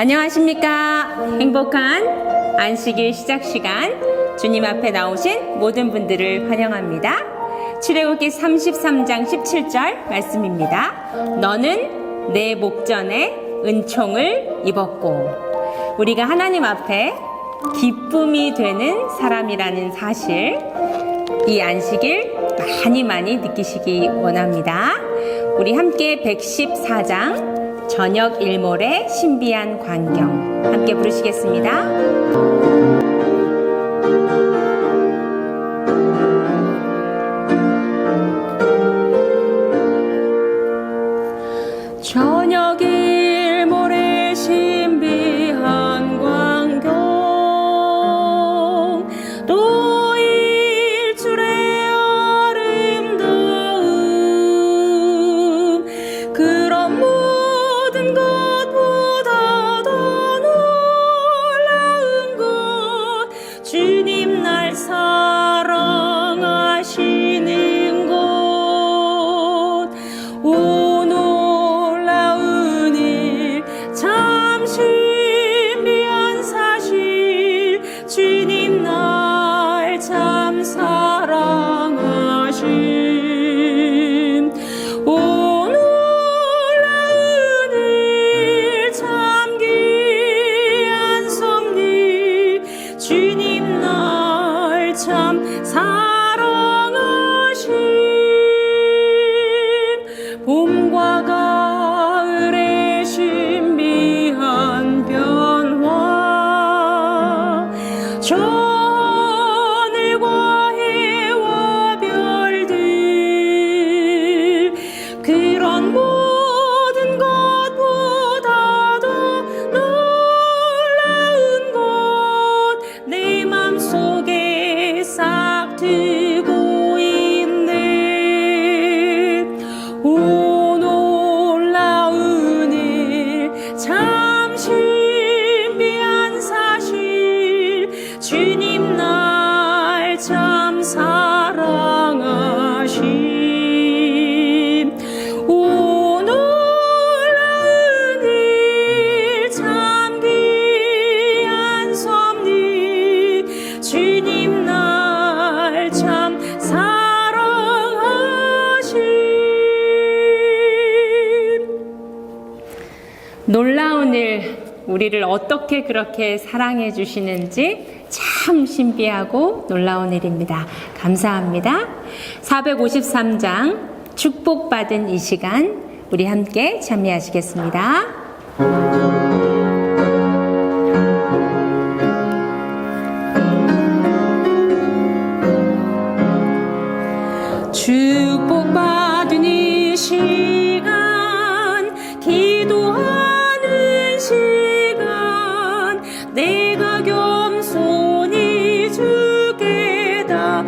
안녕하십니까. 행복한 안식일 시작 시간 주님 앞에 나오신 모든 분들을 환영합니다. 출애굽기 33장 17절 말씀입니다. 너는 내 목전에 은총을 입었고, 우리가 하나님 앞에 기쁨이 되는 사람이라는 사실, 이 안식일 많이 느끼시기 원합니다. 우리 함께 114장 저녁 일몰의 신비한 광경 함께 부르시겠습니다. 저녁 일몰의 신비한 광경, 또 일출의 아름다움, 그런 모든 것보다 더 놀라운 것, 주님 날 사랑하시는 것. 오 놀라운 일, 참 신비한 사실, 주님 날 참 사랑하심. 오 놀라운 일, 참 귀한 섭리, 주님 날 참 사랑하심. 봄과 가을의 신비한 변화, 저 하늘과 해와 별들, 그런 모든 것보다 더 놀라운 것, 내 맘속에 싹 트고 있네. 오 놀라운 일, 참 신비한 사실, 주님 날 참 사랑하심. 오 놀라운 일, 참 귀한 섭리, 주님 날 참 사랑하심. 놀라운 일, 우리를 어떻게 그렇게 사랑해 주시는지 참 신비하고 놀라운 일입니다. 감사합니다. 453장 축복받은 이 시간 우리 함께 참여하시겠습니다. 축복받은 이 시간, 기도하는 시간, 내가 겸손히 주께 다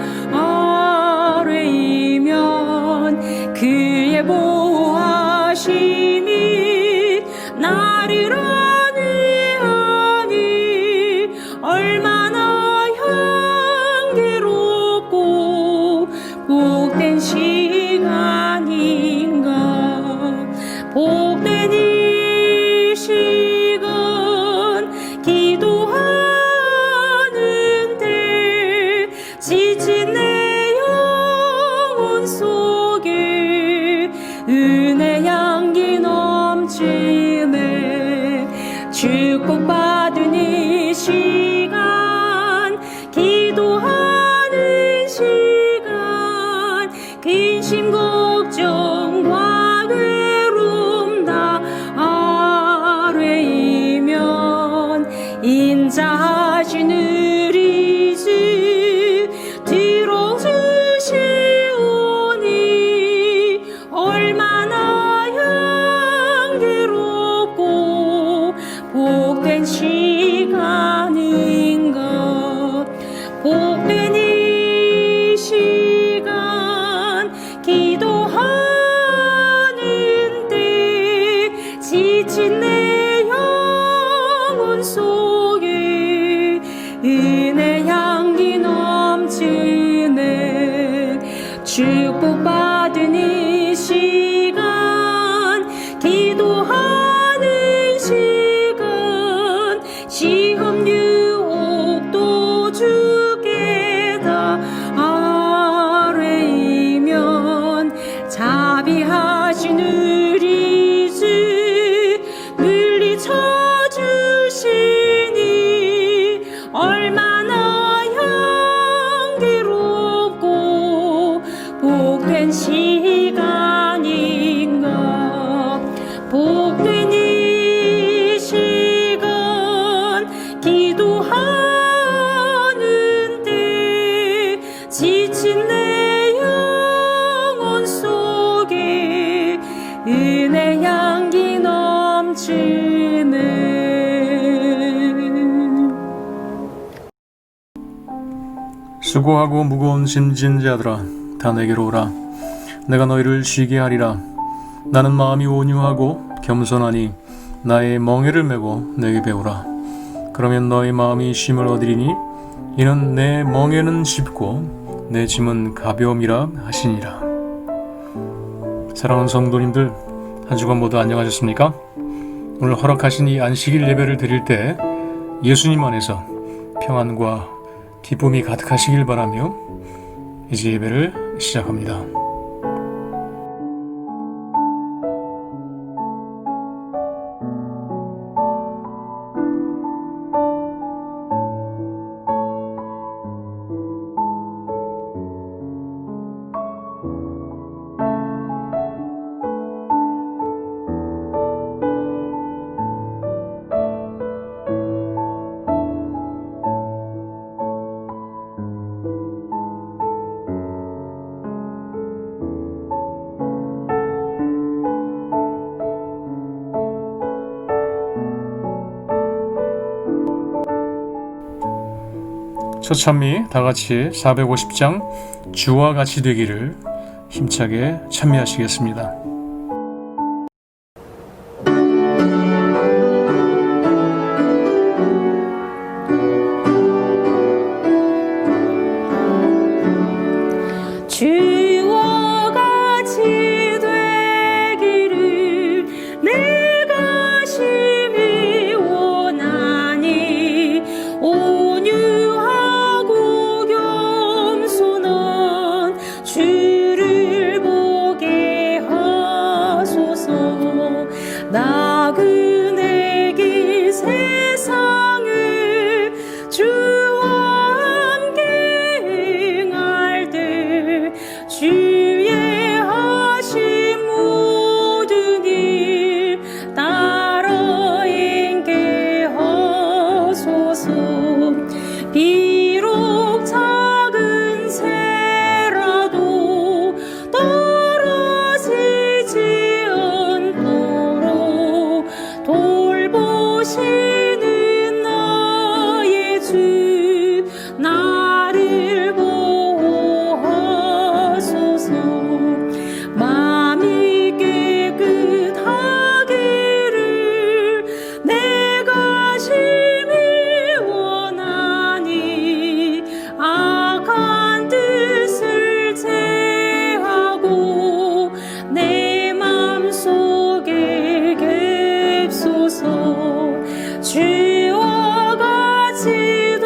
아뢰이면 그의 보호하심이 나를 안위하니 얼마나 향기롭고 복된 시간인가. 복된 이 시간, 기도하는 때 지친 내 영혼 속에 은혜 향기 넘치네. 축복받은 이 시간, 기도하는 시간, 근심 걱정과 괴로움 다 아뢰이면 인자하신 우리 주 들어주시오니 얼마나 향기롭고 복된 시간인가. 복된 이 시간, 기도하는 때 지친 내 영혼 속에 은혜 향기 넘치네. 축복받은 이 시간, 기도하는 시간, 시간인가 복된 이 시간 기도하는 때 지친 내 영혼 속에 은혜 향기 넘치네. 수고하고 무거운 짐진 자들아 다 내게로 오라. 내가 너희를 쉬게 하리라. 나는 마음이 온유하고 겸손하니 나의 멍에를 메고 내게 배우라. 그러면 너희 마음이 쉼을 얻으리니 이는 내 멍에는 쉽고 내 짐은 가벼움이라 하시니라. 사랑하는 성도님들, 한 주간 모두 안녕하셨습니까? 오늘 허락하신 이 안식일 예배를 드릴 때 예수님 안에서 평안과 기쁨이 가득하시길 바라며 이제 예배를 시작합니다. 처참히 다같이 450장 주와 같이 되기를 힘차게 찬미하시겠습니다. 주와 같이 되기를 내가 심히 원하니 온유하고 겸손한 주를 보게 하소서. 나그네 길 세상을 주와 함께 행할 때 주의 하신 모든 일 따라 행게 하소서. 비록 작은 새라도 떨어지지 않도록 돌보시는 나의 주 나를 보호하소서. 마음이 깨끗하기를 내가 심히 원하니 악한 뜻을 제하고 내 맘속에 갭소서. 주와 같이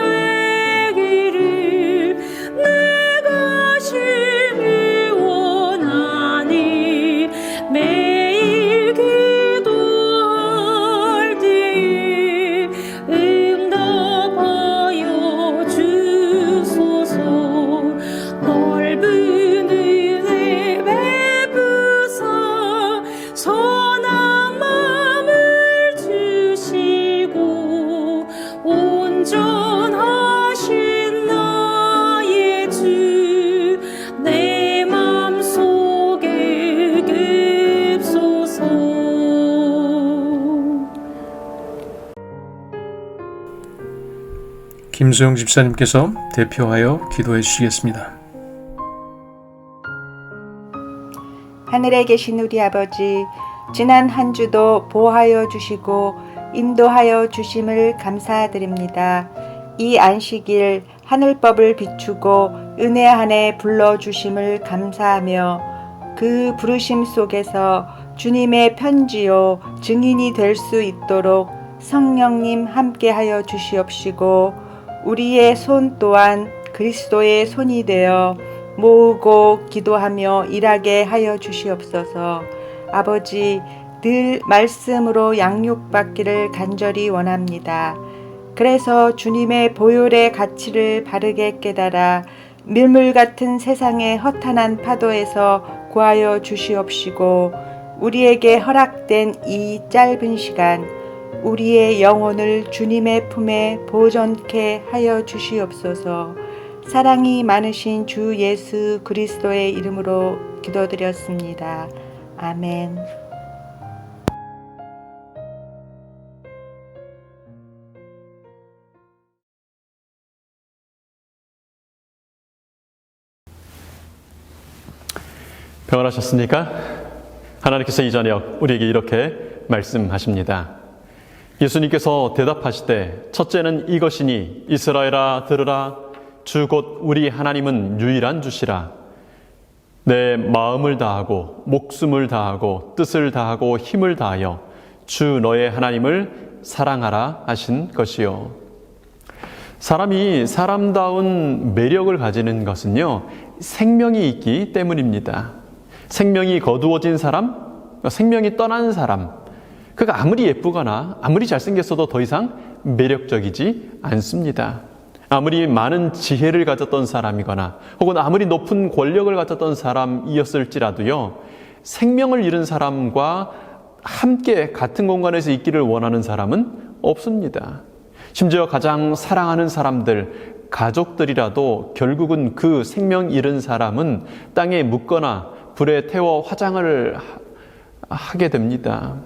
되기를 내가 심히 원하니 매일 기도할 때에 응답하여 주소서. 넓은 은혜 베푸사 선한 마음을 주시고 온전하신 나의 주 내 맘속에 갭소서. 김소영 집사님께서 대표하여 기도해 주시겠습니다. 하늘에 계신 우리 아버지, 지난 한 주도 보호하여 주시고 인도하여 주심을 감사드립니다. 이 안식일 하늘법을 비추고 은혜 안에 불러주심을 감사하며 그 부르심 속에서 주님의 편지요 증인이 될 수 있도록 성령님 함께하여 주시옵시고 우리의 손 또한 그리스도의 손이 되어 모으고 기도하며 일하게 하여 주시옵소서. 아버지, 늘 말씀으로 양육받기를 간절히 원합니다. 그래서 주님의 보혈의 가치를 바르게 깨달아 밀물 같은 세상의 허탄한 파도에서 구하여 주시옵시고 우리에게 허락된 이 짧은 시간 우리의 영혼을 주님의 품에 보존케 하여 주시옵소서. 사랑이 많으신 주 예수 그리스도의 이름으로 기도드렸습니다. 아멘. 평안하셨습니까? 하나님께서 이 저녁 우리에게 이렇게 말씀하십니다. 예수님께서 대답하시되 첫째는 이것이니 이스라엘아 들으라 주 곧 우리 하나님은 유일한 주시라. 내 마음을 다하고 목숨을 다하고 뜻을 다하고 힘을 다하여 주 너의 하나님을 사랑하라 하신 것이요. 사람이 사람다운 매력을 가지는 것은요, 생명이 있기 때문입니다. 생명이 거두어진 사람, 생명이 떠난 사람, 그가 아무리 예쁘거나 아무리 잘생겼어도 더 이상 매력적이지 않습니다. 아무리 많은 지혜를 가졌던 사람이거나 혹은 아무리 높은 권력을 가졌던 사람이었을지라도요, 생명을 잃은 사람과 함께 같은 공간에서 있기를 원하는 사람은 없습니다. 심지어 가장 사랑하는 사람들, 가족들이라도 결국은 그 생명 잃은 사람은 땅에 묻거나 불에 태워 화장을 하게 됩니다.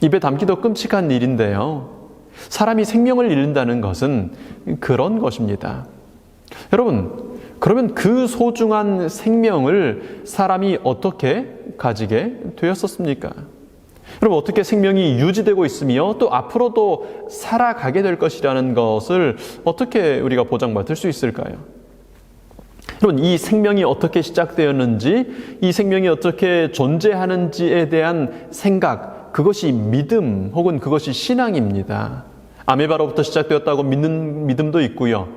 입에 담기도 끔찍한 일인데요. 사람이 생명을 잃는다는 것은 그런 것입니다. 여러분, 그러면 그 소중한 생명을 사람이 어떻게 가지게 되었었습니까? 여러분, 어떻게 생명이 유지되고 있으며 또 앞으로도 살아가게 될 것이라는 것을 어떻게 우리가 보장받을 수 있을까요? 여러분, 이 생명이 어떻게 시작되었는지, 이 생명이 어떻게 존재하는지에 대한 생각, 그것이 믿음 혹은 그것이 신앙입니다. 아메바로부터 시작되었다고 믿는 믿음도 있고요.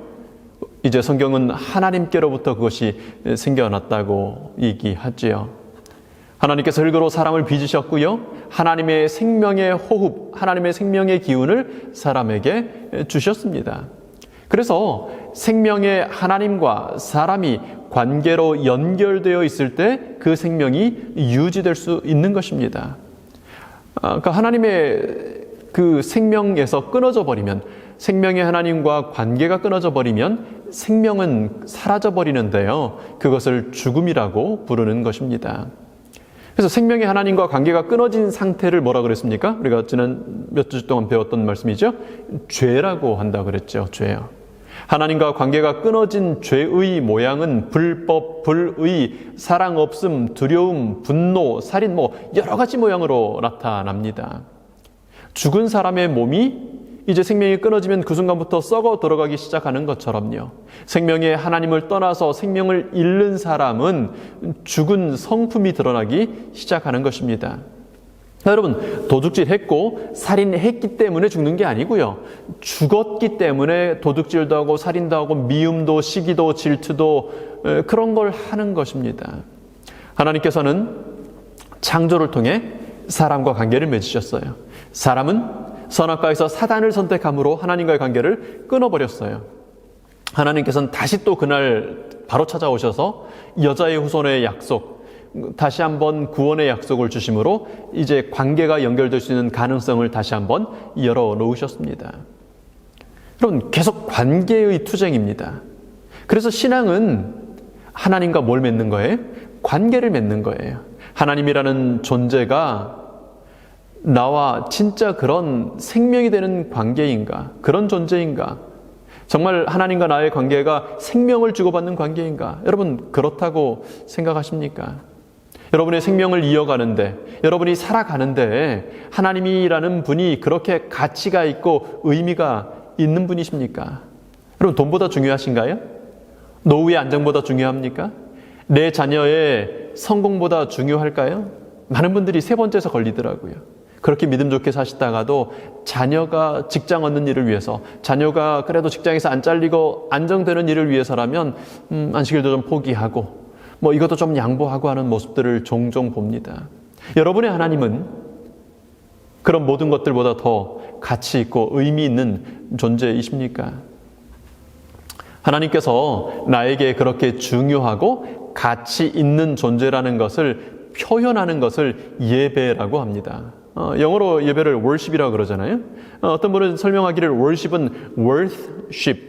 이제 성경은 하나님께로부터 그것이 생겨났다고 얘기하지요. 하나님께서 흙으로 사람을 빚으셨고요. 하나님의 생명의 호흡, 하나님의 생명의 기운을 사람에게 주셨습니다. 그래서 생명의 하나님과 사람이 관계로 연결되어 있을 때 그 생명이 유지될 수 있는 것입니다. 그러니까 하나님의 그 생명에서 끊어져 버리면, 생명의 하나님과 관계가 끊어져 버리면 생명은 사라져 버리는데요. 그것을 죽음이라고 부르는 것입니다. 그래서 생명의 하나님과 관계가 끊어진 상태를 뭐라 그랬습니까? 우리가 지난 몇 주 동안 배웠던 말씀이죠. 죄라고 한다 그랬죠. 죄요. 하나님과 관계가 끊어진 죄의 모양은 불법, 불의, 사랑 없음, 두려움, 분노, 살인, 여러 가지 모양으로 나타납니다. 죽은 사람의 몸이 이제 생명이 끊어지면 그 순간부터 썩어 들어가기 시작하는 것처럼요. 생명의 하나님을 떠나서 생명을 잃는 사람은 죽은 성품이 드러나기 시작하는 것입니다. 여러분, 도둑질 했고 살인했기 때문에 죽는 게 아니고요. 죽었기 때문에 도둑질도 하고 살인도 하고 미움도 시기도 질투도 그런 걸 하는 것입니다. 하나님께서는 창조를 통해 사람과 관계를 맺으셨어요. 사람은 선악과에서 사단을 선택함으로 하나님과의 관계를 끊어버렸어요. 하나님께서는 다시 또 그날 바로 찾아오셔서 여자의 후손의 약속, 다시 한번 구원의 약속을 주심으로 이제 관계가 연결될 수 있는 가능성을 다시 한번 열어놓으셨습니다. 여러분, 계속 관계의 투쟁입니다. 그래서 신앙은 하나님과 뭘 맺는 거예요? 관계를 맺는 거예요. 하나님이라는 존재가 나와 진짜 그런 생명이 되는 관계인가? 그런 존재인가? 정말 하나님과 나의 관계가 생명을 주고받는 관계인가? 여러분, 그렇다고 생각하십니까? 여러분의 생명을 이어가는데, 여러분이 살아가는데 하나님이라는 분이 그렇게 가치가 있고 의미가 있는 분이십니까? 여러분, 돈보다 중요하신가요? 노후의 안정보다 중요합니까? 내 자녀의 성공보다 중요할까요? 많은 분들이 세 번째에서 걸리더라고요. 그렇게 믿음 좋게 사시다가도 자녀가 직장 얻는 일을 위해서, 자녀가 그래도 직장에서 안 잘리고 안정되는 일을 위해서라면 안식일도 좀 포기하고 이것도 좀 양보하고 하는 모습들을 종종 봅니다. 여러분의 하나님은 그런 모든 것들보다 더 가치 있고 의미 있는 존재이십니까? 하나님께서 나에게 그렇게 중요하고 가치 있는 존재라는 것을 표현하는 것을 예배라고 합니다. 영어로 예배를 worship이라고 그러잖아요. 어떤 분은 설명하기를 worship은 worthship,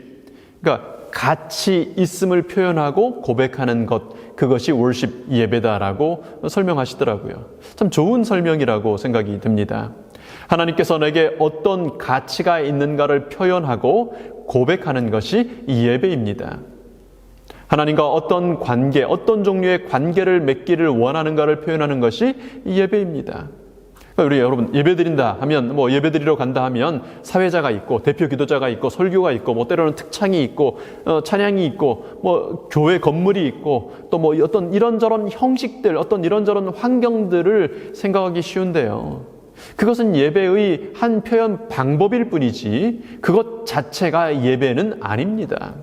그러니까 가치 있음을 표현하고 고백하는 것, 그것이 worship 예배다라고 설명하시더라고요. 참 좋은 설명이라고 생각이 듭니다. 하나님께서 내게 어떤 가치가 있는가를 표현하고 고백하는 것이 예배입니다. 하나님과 어떤 관계, 어떤 종류의 관계를 맺기를 원하는가를 표현하는 것이 예배입니다. 우리 여러분 예배드린다 하면 뭐 예배드리러 간다 하면 사회자가 있고 대표 기도자가 있고 설교가 있고 뭐 때로는 특창이 있고 찬양이 있고 뭐 교회 건물이 있고 또 뭐 어떤 이런저런 형식들, 어떤 이런저런 환경들을 생각하기 쉬운데요. 그것은 예배의 한 표현 방법일 뿐이지 그것 자체가 예배는 아닙니다.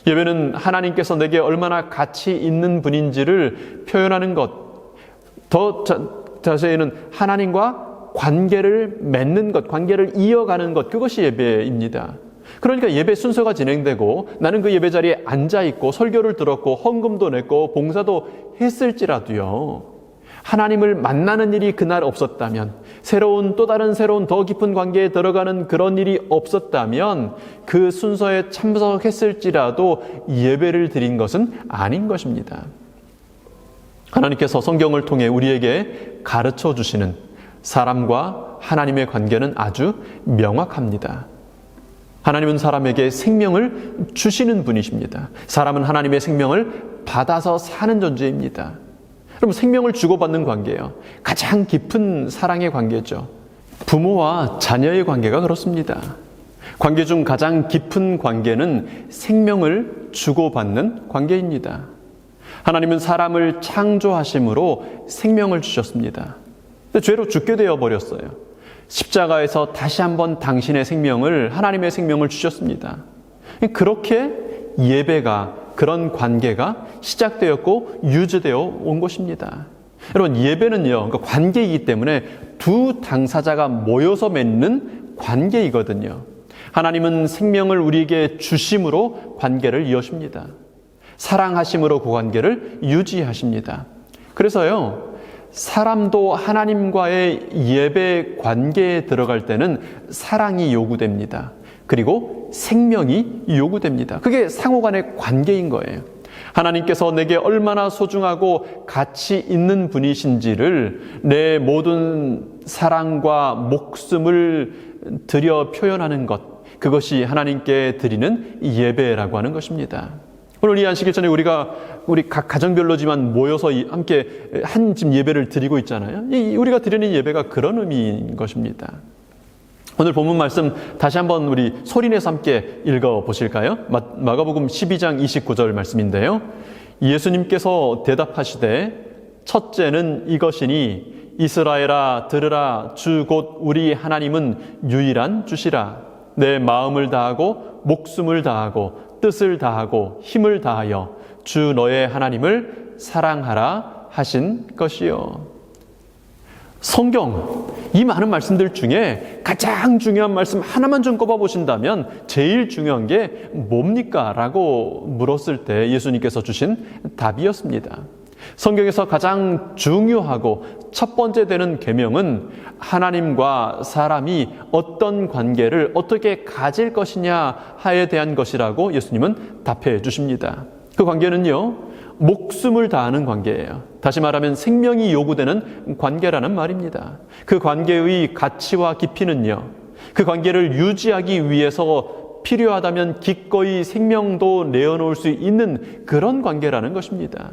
예배는 하나님께서 내게 얼마나 가치 있는 분인지를 표현하는 것, 더 자세히는 하나님과 관계를 맺는 것, 관계를 이어가는 것, 그것이 예배입니다. 그러니까 예배 순서가 진행되고 나는 그 예배 자리에 앉아있고 설교를 들었고 헌금도 냈고 봉사도 했을지라도요, 하나님을 만나는 일이 그날 없었다면, 또 다른 새로운 더 깊은 관계에 들어가는 그런 일이 없었다면 그 순서에 참석했을지라도 예배를 드린 것은 아닌 것입니다. 하나님께서 성경을 통해 우리에게 가르쳐 주시는 사람과 하나님의 관계는 아주 명확합니다. 하나님은 사람에게 생명을 주시는 분이십니다. 사람은 하나님의 생명을 받아서 사는 존재입니다. 그럼 생명을 주고받는 관계예요. 가장 깊은 사랑의 관계죠. 부모와 자녀의 관계가 그렇습니다. 관계 중 가장 깊은 관계는 생명을 주고받는 관계입니다. 하나님은 사람을 창조하심으로 생명을 주셨습니다. 근데 죄로 죽게 되어 버렸어요. 십자가에서 다시 한번 당신의 생명을, 하나님의 생명을 주셨습니다. 그렇게 예배가, 그런 관계가 시작되었고 유지되어 온 것입니다. 여러분, 예배는요, 그러니까 관계이기 때문에 두 당사자가 모여서 맺는 관계이거든요. 하나님은 생명을 우리에게 주심으로 관계를 이어십니다. 사랑하심으로 그 관계를 유지하십니다. 그래서요, 사람도 하나님과의 예배 관계에 들어갈 때는 사랑이 요구됩니다. 그리고 생명이 요구됩니다. 그게 상호간의 관계인 거예요. 하나님께서 내게 얼마나 소중하고 가치 있는 분이신지를 내 모든 사랑과 목숨을 들여 표현하는 것, 그것이 하나님께 드리는 예배라고 하는 것입니다. 오늘 이 안식일 전에 우리 각 가정별로지만 모여서 함께 한 집 예배를 드리고 있잖아요. 우리가 드리는 예배가 그런 의미인 것입니다. 오늘 본문 말씀 다시 한번 우리 소리내서 함께 읽어보실까요? 마가복음 12장 29절 말씀인데요. 예수님께서 대답하시되 첫째는 이것이니 이스라엘아 들으라, 주 곧 우리 하나님은 유일한 주시라. 내 마음을 다하고 목숨을 다하고 뜻을 다하고 힘을 다하여 주 너의 하나님을 사랑하라 하신 것이요. 성경 이 많은 말씀들 중에 가장 중요한 말씀 하나만 좀 꼽아보신다면 제일 중요한 게 뭡니까? 라고 물었을 때 예수님께서 주신 답이었습니다. 성경에서 가장 중요하고 첫 번째 되는 계명은 하나님과 사람이 어떤 관계를 어떻게 가질 것이냐에 대한 것이라고 예수님은 답해 주십니다. 그 관계는요, 목숨을 다하는 관계예요. 다시 말하면 생명이 요구되는 관계라는 말입니다. 그 관계의 가치와 깊이는요, 그 관계를 유지하기 위해서 필요하다면 기꺼이 생명도 내어놓을 수 있는 그런 관계라는 것입니다.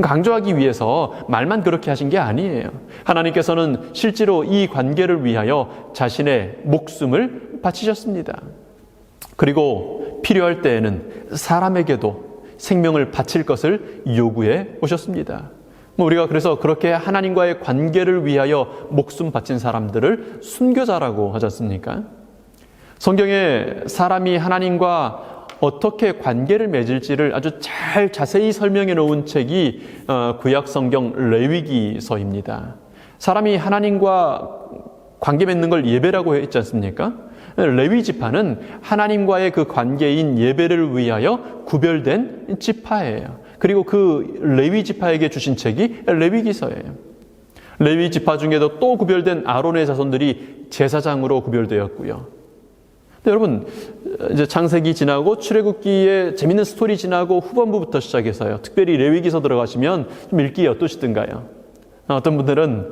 강조하기 위해서 말만 그렇게 하신 게 아니에요. 하나님께서는 실제로 이 관계를 위하여 자신의 목숨을 바치셨습니다. 그리고 필요할 때에는 사람에게도 생명을 바칠 것을 요구해 오셨습니다. 우리가 그래서 그렇게 하나님과의 관계를 위하여 목숨 바친 사람들을 순교자라고 하지 않습니까? 성경에 사람이 하나님과 어떻게 관계를 맺을지를 아주 잘 자세히 설명해 놓은 책이 구약 성경 레위기서입니다. 사람이 하나님과 관계 맺는 걸 예배라고 했지 않습니까? 레위 지파는 하나님과의 그 관계인 예배를 위하여 구별된 지파예요. 그리고 그 레위 지파에게 주신 책이 레위기서예요. 레위 지파 중에도 또 구별된 아론의 자손들이 제사장으로 구별되었고요. 근데 여러분, 이제 창세기 지나고 출애굽기의 재밌는 스토리 지나고 후반부부터 시작해서요. 특별히 레위기서 들어가시면 좀 읽기 어떠시던가요? 어떤 분들은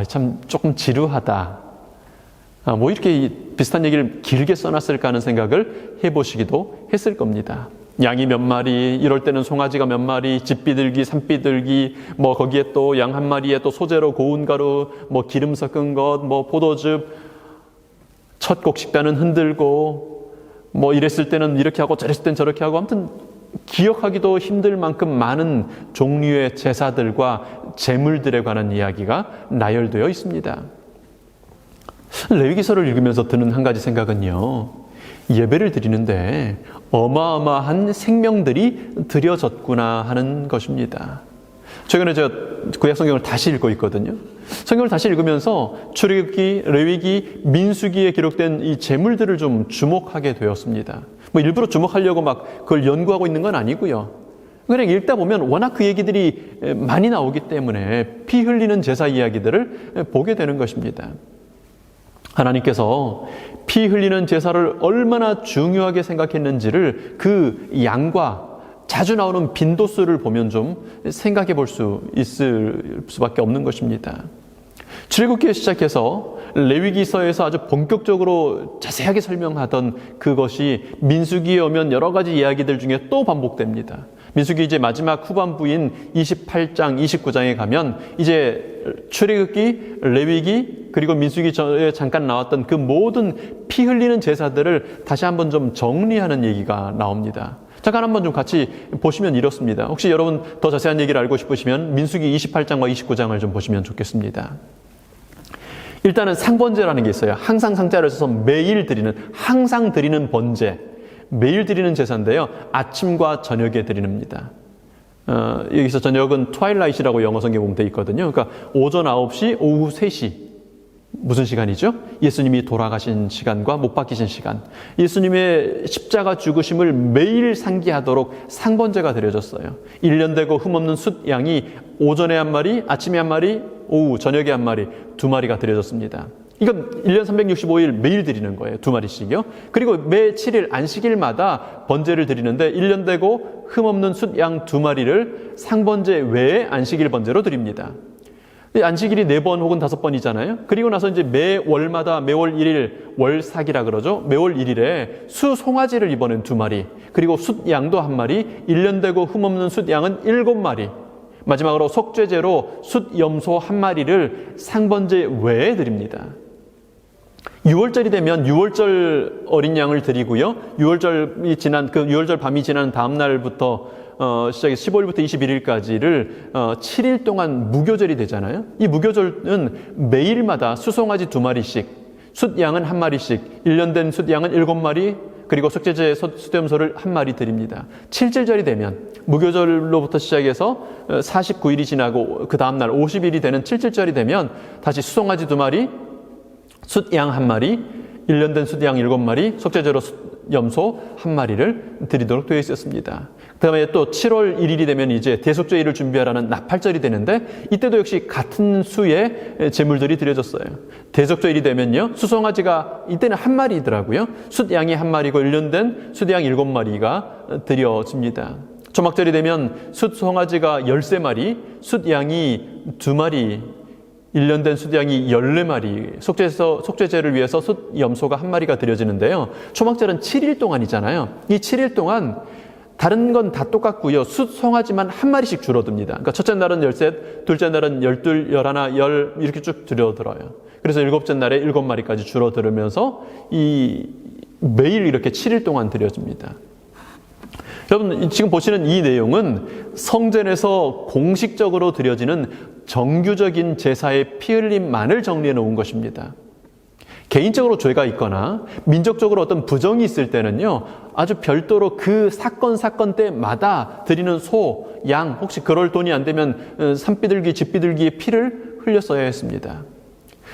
참 조금 지루하다. 뭐 이렇게 비슷한 얘기를 길게 써놨을까 하는 생각을 해보시기도 했을 겁니다. 양이 몇 마리, 이럴 때는 송아지가 몇 마리, 집비둘기, 산비둘기, 뭐 거기에 또 양 한 마리에 또 소재로 고운 가루, 뭐 기름 섞은 것, 뭐 포도즙, 첫 곡식단은 흔들고, 뭐 이랬을 때는 이렇게 하고 저랬을 땐 저렇게 하고, 아무튼 기억하기도 힘들 만큼 많은 종류의 제사들과 제물들에 관한 이야기가 나열되어 있습니다. 레위기서를 읽으면서 드는 한 가지 생각은요, 예배를 드리는데 어마어마한 생명들이 드려졌구나 하는 것입니다. 최근에 제가 구약 성경을 다시 읽고 있거든요. 성경을 다시 읽으면서 출애굽기, 레위기, 민수기에 기록된 이 제물들을 좀 주목하게 되었습니다. 뭐 일부러 주목하려고 막 그걸 연구하고 있는 건 아니고요. 그냥 읽다 보면 워낙 그 얘기들이 많이 나오기 때문에 피 흘리는 제사 이야기들을 보게 되는 것입니다. 하나님께서 피 흘리는 제사를 얼마나 중요하게 생각했는지를 그 양과 자주 나오는 빈도수를 보면 좀 생각해 볼 수 있을 수밖에 없는 것입니다. 출애굽기에 시작해서 레위기서에서 아주 본격적으로 자세하게 설명하던 그것이 민수기에 오면 여러 가지 이야기들 중에 또 반복됩니다. 민수기 이제 마지막 후반부인 28장, 29장에 가면 이제 출애굽기, 레위기, 그리고 민수기에 잠깐 나왔던 그 모든 피 흘리는 제사들을 다시 한번 좀 정리하는 얘기가 나옵니다. 잠깐 한번 좀 같이 보시면 이렇습니다. 혹시 여러분 더 자세한 얘기를 알고 싶으시면 민수기 28장과 29장을 좀 보시면 좋겠습니다. 일단은 상번제라는 게 있어요. 항상 상자를 써서 매일 드리는, 항상 드리는 번제, 매일 드리는 제사인데요. 아침과 저녁에 드리는입니다. 여기서 저녁은 트와일라이트라고 영어 성경에 보면 돼 있거든요. 그러니까 오전 9시, 오후 3시. 무슨 시간이죠? 예수님이 돌아가신 시간과 못 박히신 시간. 예수님의 십자가 죽으심을 매일 상기하도록 상번제가 드려졌어요. 1년 되고 흠없는 숫 양이 오전에 한 마리, 아침에 한 마리, 오후, 저녁에 한 마리, 2마리가 드려졌습니다. 이건 1년 365일 매일 드리는 거예요. 2마리씩이요. 그리고 매 7일 안식일마다 번제를 드리는데 1년 되고 흠없는 숫 양 2마리를 상번제 외에 안식일 번제로 드립니다. 안식일이 4번 혹은 5번이잖아요. 그리고 나서 이제 매월마다 매월 1일 월삭이라 그러죠. 매월 1일에 수 송아지를 이번엔 2마리, 그리고 숫 양도 1마리, 1년 되고 흠없는 숫 양은 7마리, 마지막으로 속죄제로 숫 염소 1마리를 상번제 외에 드립니다. 6월절이 되면 6월절 어린 양을 드리고요. 6월절이 지난 그 6월절 밤이 지난 다음 날부터 시작해서 15일부터 21일까지를 7일 동안 무교절이 되잖아요. 이 무교절은 매일마다 수송아지 2마리씩, 숫양은 1마리씩, 1년 된 숫양은 7마리, 그리고 속죄제 숫염소를 1마리 드립니다. 7절절이 되면 무교절로부터 시작해서 49일이 지나고 그 다음 날 50일이 되는 7절절이 되면 다시 수송아지 2마리, 숫양 1마리, 1년 된 숫양 7마리, 속죄제로 염소 1마리를 드리도록 되어 있었습니다. 그 다음에 또 7월 1일이 되면 이제 대속죄일을 준비하라는 나팔절이 되는데 이때도 역시 같은 수의 제물들이 드려졌어요. 대속죄일이 되면요, 수송아지가 이때는 1마리더라고요. 숫양이 1마리고 1년 된 숫양 7마리가 드려집니다. 초막절이 되면 숫송아지가 13마리, 숫양이 2마리, 1년 된 숫양이 14마리, 속죄제를 위해서 숫염소가 1마리가 드려지는데요. 초막절은 7일 동안이잖아요. 이 7일 동안 다른 건 다 똑같고요. 숫송아지만 1마리씩 줄어듭니다. 그러니까 첫째 날은 13, 둘째 날은 12, 11, 10 이렇게 쭉 줄어들어요. 그래서 일곱째 날에 7마리까지 줄어들면서 매일 이렇게 7일 동안 드려집니다. 여러분, 지금 보시는 이 내용은 성전에서 공식적으로 드려지는 정규적인 제사의 피 흘림만을 정리해 놓은 것입니다. 개인적으로 죄가 있거나 민족적으로 어떤 부정이 있을 때는요, 아주 별도로 그 사건 때마다 드리는 소, 양, 혹시 그럴 돈이 안 되면 산비둘기, 집비둘기의 피를 흘렸어야 했습니다.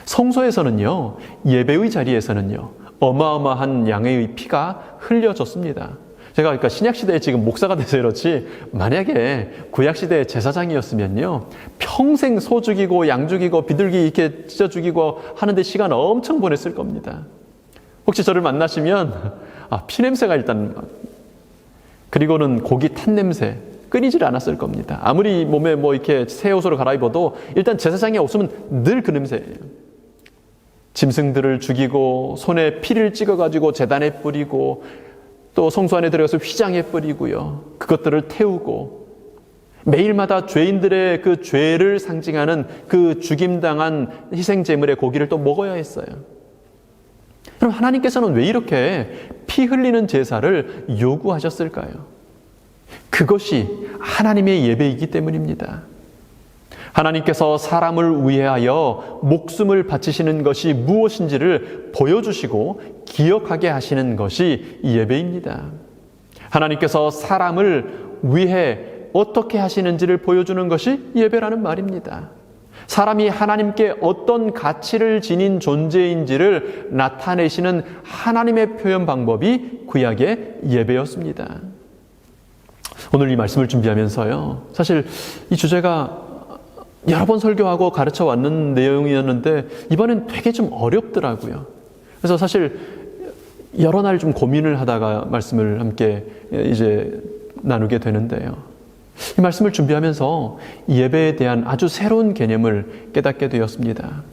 성소에서는요, 예배의 자리에서는요, 어마어마한 양의 피가 흘려졌습니다. 제가 그러니까 신약시대에 지금 목사가 돼서 그렇지, 만약에 구약시대의 제사장이었으면요, 평생 소 죽이고 양 죽이고 비둘기 이렇게 찢어 죽이고 하는데 시간 엄청 보냈을 겁니다. 혹시 저를 만나시면 피냄새가 일단, 그리고는 고기 탄 냄새 끊이질 않았을 겁니다. 아무리 몸에 뭐 이렇게 새 옷으로 갈아입어도 일단 제사장이 없으면 늘 그 냄새예요. 짐승들을 죽이고 손에 피를 찍어가지고 제단에 뿌리고 또 성소 안에 들어가서 휘장에 뿌리고요. 그것들을 태우고 매일마다 죄인들의 그 죄를 상징하는 그 죽임당한 희생제물의 고기를 또 먹어야 했어요. 그럼 하나님께서는 왜 이렇게 피 흘리는 제사를 요구하셨을까요? 그것이 하나님의 예배이기 때문입니다. 하나님께서 사람을 위하여 목숨을 바치시는 것이 무엇인지를 보여주시고 기억하게 하시는 것이 예배입니다. 하나님께서 사람을 위해 어떻게 하시는지를 보여주는 것이 예배라는 말입니다. 사람이 하나님께 어떤 가치를 지닌 존재인지를 나타내시는 하나님의 표현 방법이 구약의 예배였습니다. 오늘 이 말씀을 준비하면서요, 사실 이 주제가 여러 번 설교하고 가르쳐 왔는 내용이었는데 이번엔 되게 좀 어렵더라고요. 그래서 사실 여러 날 좀 고민을 하다가 말씀을 함께 이제 나누게 되는데요. 이 말씀을 준비하면서 예배에 대한 아주 새로운 개념을 깨닫게 되었습니다.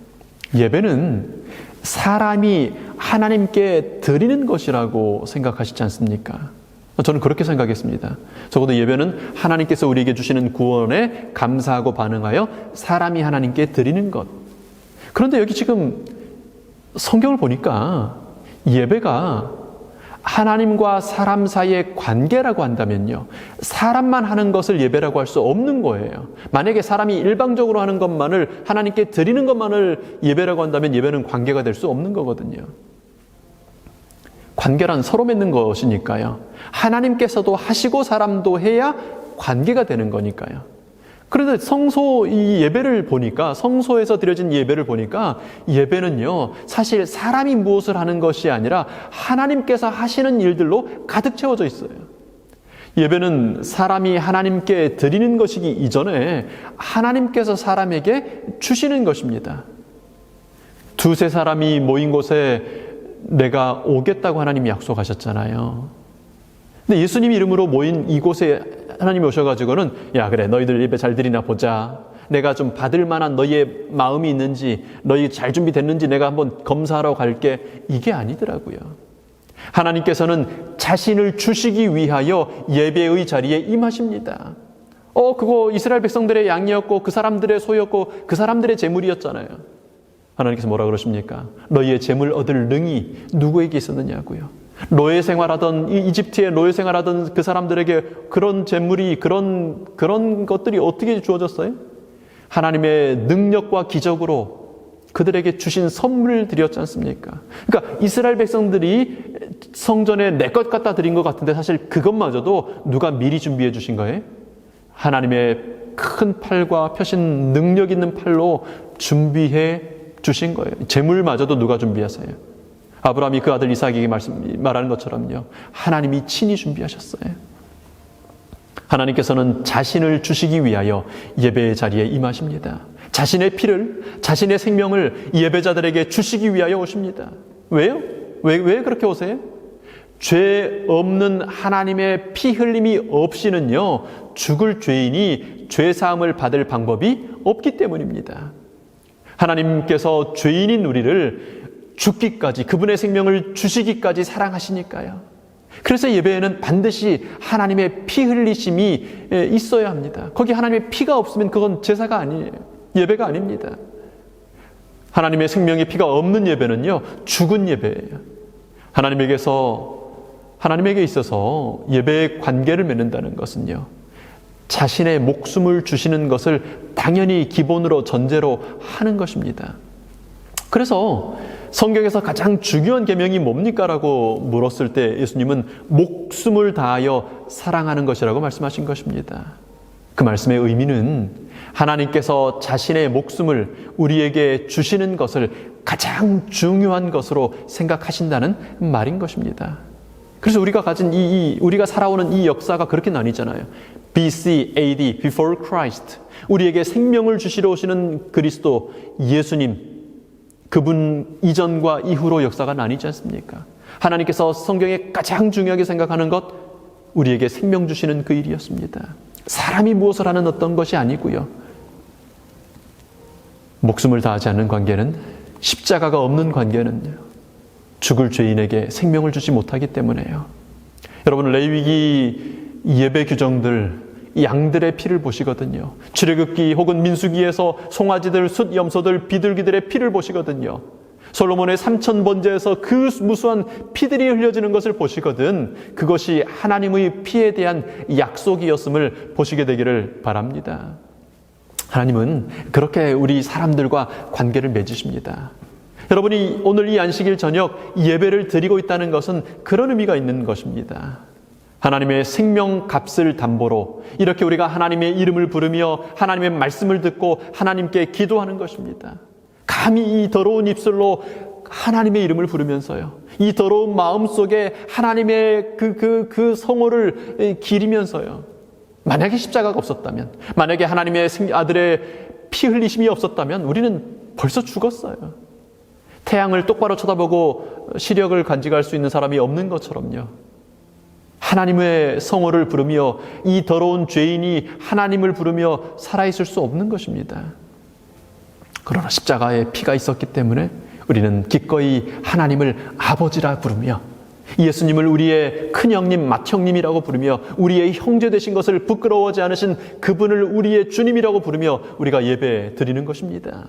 예배는 사람이 하나님께 드리는 것이라고 생각하시지 않습니까? 저는 그렇게 생각했습니다. 적어도 예배는 하나님께서 우리에게 주시는 구원에 감사하고 반응하여 사람이 하나님께 드리는 것. 그런데 여기 지금 성경을 보니까 예배가 하나님과 사람 사이의 관계라고 한다면요, 사람만 하는 것을 예배라고 할 수 없는 거예요. 만약에 사람이 일방적으로 하는 것만을, 하나님께 드리는 것만을 예배라고 한다면 예배는 관계가 될 수 없는 거거든요. 관계란 서로 맺는 것이니까요. 하나님께서도 하시고 사람도 해야 관계가 되는 거니까요. 그런데 성소 이 예배를 보니까, 성소에서 드려진 예배를 보니까 예배는요, 사실 사람이 무엇을 하는 것이 아니라 하나님께서 하시는 일들로 가득 채워져 있어요. 예배는 사람이 하나님께 드리는 것이기 이전에 하나님께서 사람에게 주시는 것입니다. 두세 사람이 모인 곳에 내가 오겠다고 하나님이 약속하셨잖아요. 근데 예수님 이름으로 모인 이곳에 하나님이 오셔가지고는, 야, 그래, 너희들 예배 잘 드리나 보자. 내가 좀 받을 만한 너희의 마음이 있는지, 너희 잘 준비됐는지 내가 한번 검사하러 갈게. 이게 아니더라고요. 하나님께서는 자신을 주시기 위하여 예배의 자리에 임하십니다. 그거 이스라엘 백성들의 양이었고 그 사람들의 소였고 그 사람들의 재물이었잖아요. 하나님께서 뭐라 그러십니까? 너희의 재물 얻을 능이 누구에게 있었느냐고요. 노예 생활하던, 이집트에 노예 생활하던 그 사람들에게 그런 재물이, 그런 것들이 어떻게 주어졌어요? 하나님의 능력과 기적으로 그들에게 주신 선물을 드렸지 않습니까? 그러니까 이스라엘 백성들이 성전에 내 것 갖다 드린 것 같은데 사실 그것마저도 누가 미리 준비해 주신 거예요? 하나님의 큰 팔과 펴신 능력 있는 팔로 준비해 주신 거예요. 재물마저도 누가 준비하세요? 아브라함이 그 아들 이삭에게 말하는 것처럼요, 하나님이 친히 준비하셨어요. 하나님께서는 자신을 주시기 위하여 예배의 자리에 임하십니다. 자신의 피를, 자신의 생명을 예배자들에게 주시기 위하여 오십니다. 왜요? 왜 그렇게 오세요? 죄 없는 하나님의 피 흘림이 없이는요, 죽을 죄인이 죄 사함을 받을 방법이 없기 때문입니다. 하나님께서 죄인인 우리를 죽기까지, 그분의 생명을 주시기까지 사랑하시니까요. 그래서 예배에는 반드시 하나님의 피 흘리심이 있어야 합니다. 거기 하나님의 피가 없으면 그건 제사가 아니에요. 예배가 아닙니다. 하나님의 생명의 피가 없는 예배는요, 죽은 예배예요. 하나님에게 있어서 예배의 관계를 맺는다는 것은요, 자신의 목숨을 주시는 것을 당연히 기본으로 전제로 하는 것입니다. 그래서 성경에서 가장 중요한 계명이 뭡니까? 라고 물었을 때 예수님은 목숨을 다하여 사랑하는 것이라고 말씀하신 것입니다. 그 말씀의 의미는 하나님께서 자신의 목숨을 우리에게 주시는 것을 가장 중요한 것으로 생각하신다는 말인 것입니다. 그래서 우리가 가진 우리가 살아오는 이 역사가 그렇게 나뉘잖아요. BC, AD, Before Christ. 우리에게 생명을 주시러 오시는 그리스도, 예수님, 그분 이전과 이후로 역사가 나뉘지 않습니까? 하나님께서 성경에 가장 중요하게 생각하는 것, 우리에게 생명 주시는 그 일이었습니다. 사람이 무엇을 하는 어떤 것이 아니고요. 목숨을 다하지 않는 관계는, 십자가가 없는 관계는 죽을 죄인에게 생명을 주지 못하기 때문에요. 여러분, 레위기 예배 규정들, 양들의 피를 보시거든요. 출애굽기 혹은 민수기에서 송아지들, 숫, 염소들, 비둘기들의 피를 보시거든요. 솔로몬의 3000번제에서 그 무수한 피들이 흘려지는 것을 보시거든. 그것이 하나님의 피에 대한 약속이었음을 보시게 되기를 바랍니다. 하나님은 그렇게 우리 사람들과 관계를 맺으십니다. 여러분이 오늘 이 안식일 저녁 예배를 드리고 있다는 것은 그런 의미가 있는 것입니다. 하나님의 생명 값을 담보로 이렇게 우리가 하나님의 이름을 부르며 하나님의 말씀을 듣고 하나님께 기도하는 것입니다. 감히 이 더러운 입술로 하나님의 이름을 부르면서요, 이 더러운 마음 속에 하나님의 그 성호를 기리면서요, 만약에 십자가가 없었다면, 만약에 하나님의 아들의 피 흘리심이 없었다면 우리는 벌써 죽었어요. 태양을 똑바로 쳐다보고 시력을 간직할 수 있는 사람이 없는 것처럼요. 하나님의 성호를 부르며 이 더러운 죄인이 하나님을 부르며 살아있을 수 없는 것입니다. 그러나 십자가에 피가 있었기 때문에 우리는 기꺼이 하나님을 아버지라 부르며 예수님을 우리의 큰형님, 맏형님이라고 부르며 우리의 형제 되신 것을 부끄러워하지 않으신 그분을 우리의 주님이라고 부르며 우리가 예배 드리는 것입니다.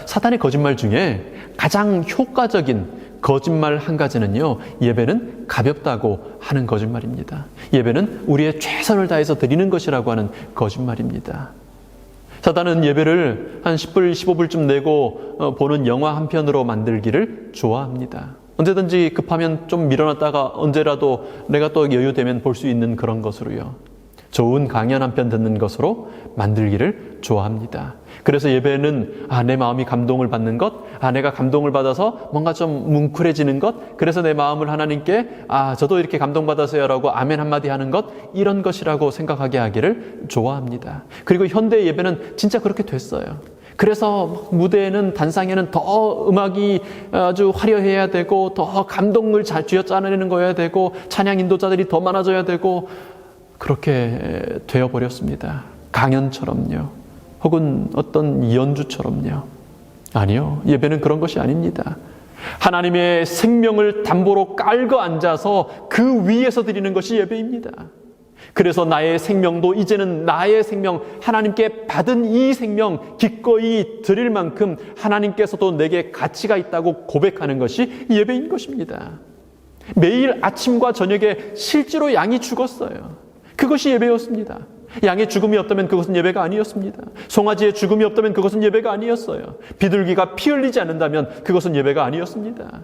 사탄의 거짓말 중에 가장 효과적인 거짓말 한 가지는요, 예배는 가볍다고 하는 거짓말입니다. 예배는 우리의 최선을 다해서 드리는 것이라고 하는 거짓말입니다. 사탄은 예배를 한 10불, 15불쯤 내고 보는 영화 한 편으로 만들기를 좋아합니다. 언제든지 급하면 좀 밀어놨다가 언제라도 내가 또 여유되면 볼 수 있는 그런 것으로요. 좋은 강연 한 편 듣는 것으로 만들기를 좋아합니다. 그래서 예배는 내 마음이 감동을 받는 것, 내가 감동을 받아서 뭔가 좀 뭉클해지는 것, 그래서 내 마음을 하나님께 저도 이렇게 감동받아서요 라고 아멘 한마디 하는 것, 이런 것이라고 생각하게 하기를 좋아합니다. 그리고 현대 예배는 진짜 그렇게 됐어요. 그래서 무대에는, 단상에는 더 음악이 아주 화려해야 되고, 더 감동을 잘 쥐어짜내는 거여야 되고, 찬양 인도자들이 더 많아져야 되고, 그렇게 되어버렸습니다. 강연처럼요. 혹은 어떤 연주처럼요. 아니요. 예배는 그런 것이 아닙니다. 하나님의 생명을 담보로 깔고 앉아서 그 위에서 드리는 것이 예배입니다. 그래서 나의 생명도 이제는 나의 생명, 하나님께 받은 이 생명 기꺼이 드릴 만큼 하나님께서도 내게 가치가 있다고 고백하는 것이 예배인 것입니다. 매일 아침과 저녁에 실제로 양이 죽었어요. 그것이 예배였습니다. 양의 죽음이 없다면 그것은 예배가 아니었습니다. 송아지의 죽음이 없다면 그것은 예배가 아니었어요. 비둘기가 피 흘리지 않는다면 그것은 예배가 아니었습니다.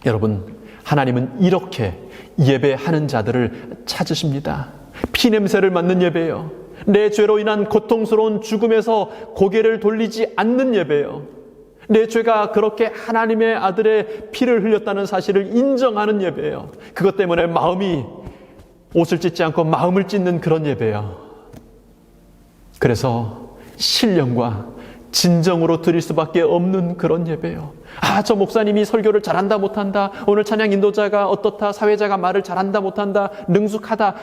여러분, 하나님은 이렇게 예배하는 자들을 찾으십니다. 피냄새를 맡는 예배요. 내 죄로 인한 고통스러운 죽음에서 고개를 돌리지 않는 예배요. 내 죄가 그렇게 하나님의 아들의 피를 흘렸다는 사실을 인정하는 예배요. 그것 때문에 마음이 옷을 찢지 않고 마음을 찢는 그런 예배요. 그래서 신령과 진정으로 드릴 수밖에 없는 그런 예배요. 저 목사님이 설교를 잘한다 못한다, 오늘 찬양 인도자가 어떻다, 사회자가 말을 잘한다 못한다, 능숙하다,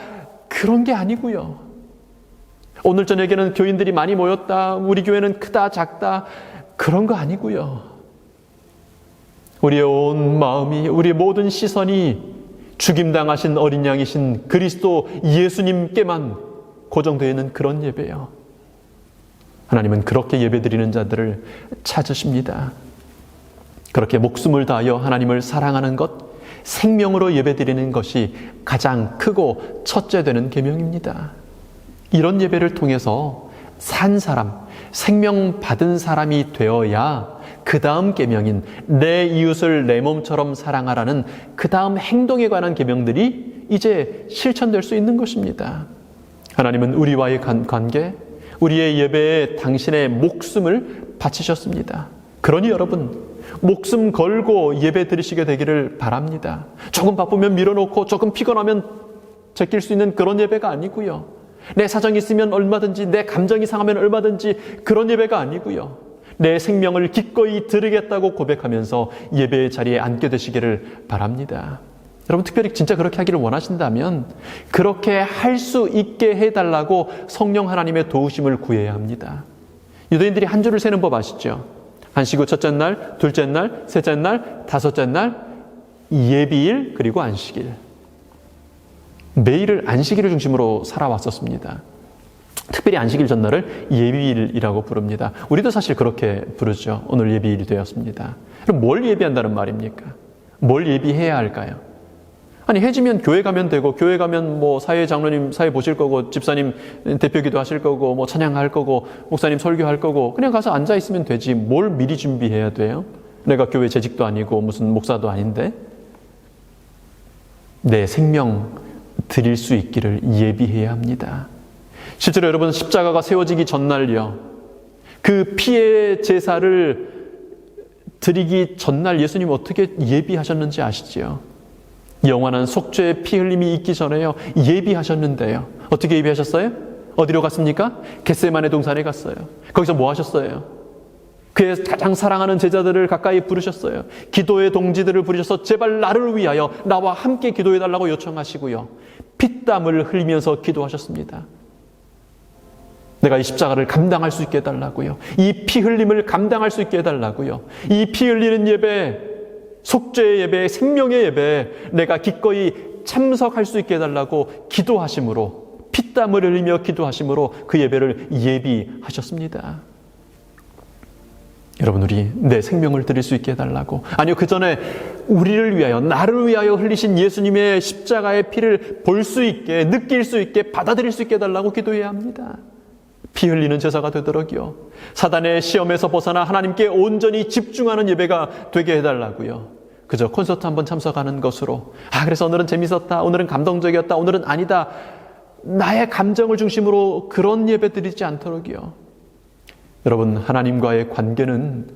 그런 게 아니고요. 오늘 저녁에는 교인들이 많이 모였다, 우리 교회는 크다 작다, 그런 거 아니고요. 우리의 온 마음이, 우리의 모든 시선이 죽임당하신 어린 양이신 그리스도 예수님께만 고정되어 있는 그런 예배요. 하나님은 그렇게 예배드리는 자들을 찾으십니다. 그렇게 목숨을 다하여 하나님을 사랑하는 것, 생명으로 예배드리는 것이 가장 크고 첫째 되는 계명입니다. 이런 예배를 통해서 산 사람, 생명 받은 사람이 되어야 그 다음 계명인 내 이웃을 내 몸처럼 사랑하라는 그 다음 행동에 관한 계명들이 이제 실천될 수 있는 것입니다. 하나님은 우리와의 관계, 우리의 예배에 당신의 목숨을 바치셨습니다. 그러니 여러분, 목숨 걸고 예배 드리시게 되기를 바랍니다. 조금 바쁘면 밀어놓고 조금 피곤하면 제낄 수 있는 그런 예배가 아니고요. 내 사정이 있으면 얼마든지, 내 감정이 상하면 얼마든지 그런 예배가 아니고요. 내 생명을 기꺼이 드리겠다고 고백하면서 예배의 자리에 앉게 되시기를 바랍니다. 여러분, 특별히 진짜 그렇게 하기를 원하신다면 그렇게 할 수 있게 해달라고 성령 하나님의 도우심을 구해야 합니다. 유대인들이 한 주를 세는 법 아시죠? 안식 후 첫째 날, 둘째 날, 셋째 날, 다섯째 날, 예비일, 그리고 안식일. 매일을 안식일을 중심으로 살아왔었습니다. 특별히 안식일 전날을 예비일이라고 부릅니다. 우리도 사실 그렇게 부르죠. 오늘 예비일이 되었습니다. 그럼 뭘 예비한다는 말입니까? 뭘 예비해야 할까요? 아니, 해지면 교회 가면 되고, 교회 가면 뭐 사회 장로님 사회 보실 거고, 집사님 대표기도 하실 거고, 뭐 찬양할 거고, 목사님 설교할 거고, 그냥 가서 앉아 있으면 되지. 뭘 미리 준비해야 돼요? 내가 교회 재직도 아니고 무슨 목사도 아닌데. 내 생명 드릴 수 있기를 예비해야 합니다. 실제로 여러분, 십자가가 세워지기 전날요, 그 피의 제사를 드리기 전날 예수님 어떻게 예비하셨는지 아시지요? 영원한 속죄의 피 흘림이 있기 전에요, 예비하셨는데요. 어떻게 예비하셨어요? 어디로 갔습니까? 겟세마네 동산에 갔어요. 거기서 뭐 하셨어요? 그의 가장 사랑하는 제자들을 가까이 부르셨어요. 기도의 동지들을 부르셔서 제발 나를 위하여 나와 함께 기도해달라고 요청하시고요, 피땀을 흘리면서 기도하셨습니다. 내가 이 십자가를 감당할 수 있게 해달라고요. 이 피 흘림을 감당할 수 있게 해달라고요. 이 피 흘리는 예배, 속죄의 예배, 생명의 예배, 내가 기꺼이 참석할 수 있게 해달라고 기도하심으로, 피땀을 흘리며 기도하심으로 그 예배를 예비하셨습니다. 여러분, 우리 내 생명을 드릴 수 있게 해달라고, 아니요, 그 전에 우리를 위하여, 나를 위하여 흘리신 예수님의 십자가의 피를 볼 수 있게, 느낄 수 있게, 받아들일 수 있게 해달라고 기도해야 합니다. 피 흘리는 제사가 되도록요, 사단의 시험에서 벗어나 하나님께 온전히 집중하는 예배가 되게 해달라고요. 그저 콘서트 한번 참석하는 것으로, 그래서 오늘은 재밌었다, 오늘은 감동적이었다, 오늘은 아니다, 나의 감정을 중심으로 그런 예배 드리지 않도록요. 여러분, 하나님과의 관계는,